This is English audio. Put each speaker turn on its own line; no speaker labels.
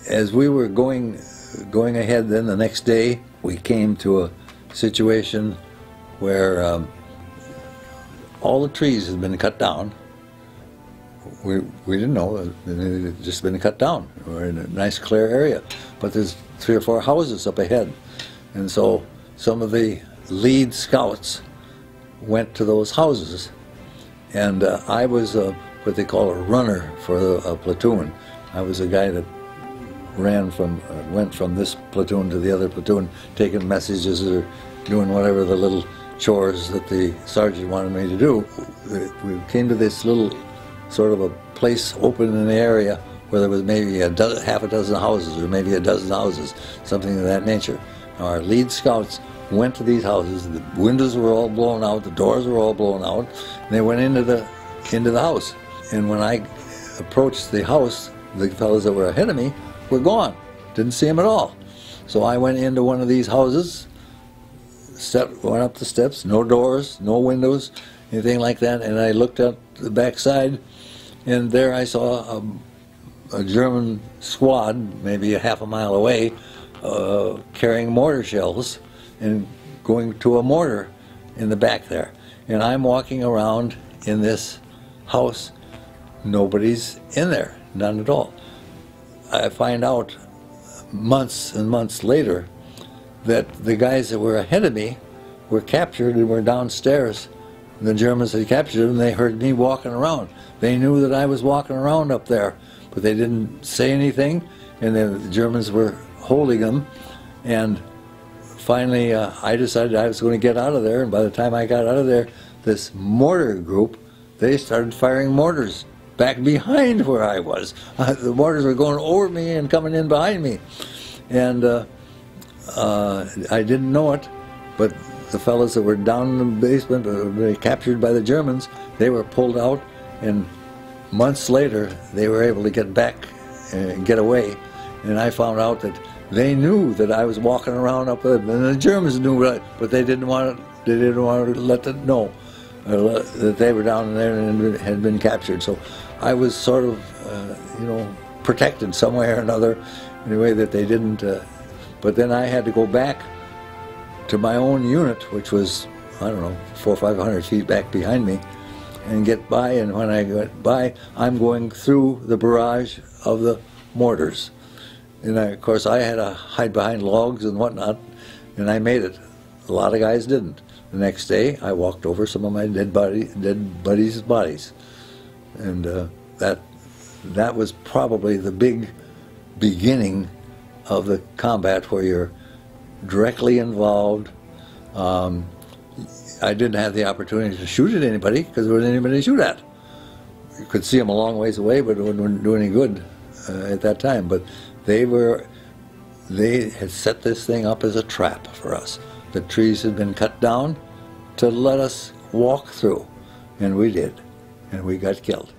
As we were going ahead then the next day, we came to a situation where all the trees had been cut down. We didn't know, it had just been cut down. We're in a nice clear area, but there's 3 or 4 houses up ahead. And so some of the lead scouts went to those houses, and I was what they call a runner for a platoon. I was a guy that went from this platoon to the other platoon, taking messages or doing whatever the little chores that the sergeant wanted me to do. We came to this little sort of a place open in the area where there was maybe half a dozen houses, or maybe a dozen houses, something of that nature. Now, our lead scouts went to these houses. The windows were all blown out, the doors were all blown out, and they went into the house. And when I approached the house, the fellows that were ahead of me were gone. Didn't see them at all. So I went into one of these houses, went up the steps, no doors, no windows, anything like that, and I looked out the back side, and there I saw a German squad, maybe a half a mile away, carrying mortar shells and going to a mortar in the back there. And I'm walking around in this house, nobody's in there, none at all. I find out months and months later that the guys that were ahead of me were captured and were downstairs. The Germans had captured them, and they heard me walking around. They knew that I was walking around up there, but they didn't say anything, and the Germans were holding them. And finally, I decided I was going to get out of there, and by the time I got out of there, this mortar group, they started firing mortars back behind where I was. The mortars were going over me and coming in behind me. And I didn't know it, but the fellows that were down in the basement, were captured by the Germans, they were pulled out, and months later they were able to get back and get away. And I found out that they knew that I was walking around up there, and the Germans knew it, but they didn't want to let them know that they were down there and had been captured. So I was sort of, you know, protected some way or another in a way that they didn't. But then I had to go back to my own unit, which was, I don't know, 400 or 500 feet back behind me, and get by. And when I got by, I'm going through the barrage of the mortars. And of course, I had to hide behind logs and whatnot, and I made it. A lot of guys didn't. The next day, I walked over some of my dead buddies' bodies, and that was probably the big beginning of the combat where you're directly involved. I didn't have the opportunity to shoot at anybody because there wasn't anybody to shoot at. You could see them a long ways away, but it wouldn't do any good at that time. But they had set this thing up as a trap for us. The trees had been cut down to let us walk through, and we did, and we got killed.